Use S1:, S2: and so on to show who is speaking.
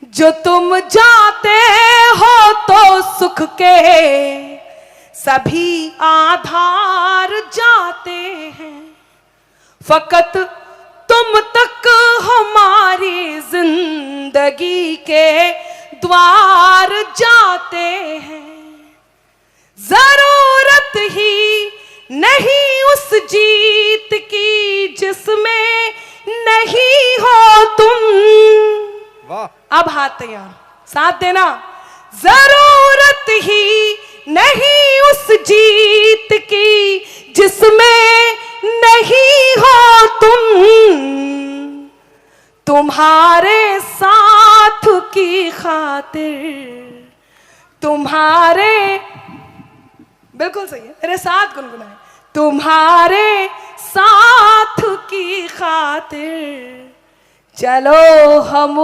S1: जो तुम जाते हो तो सुख के सभी आधार जाते हैं, फकत तुम तक हमारी जिंदगी के द्वार जाते हैं। जरूरत ही नहीं उस जीत की जिसमें नहीं हो तुम। वाह। अब हाथ तैयार, साथ देना। जरूरत ही नहीं उस जीत की जिसमें नहीं हो तुम। तुम्हारे साथ की खातिर, तुम्हारे, बिल्कुल सही है, मेरे साथ गुनगुनाए। तुम्हारे साथ की खातिर चलो हम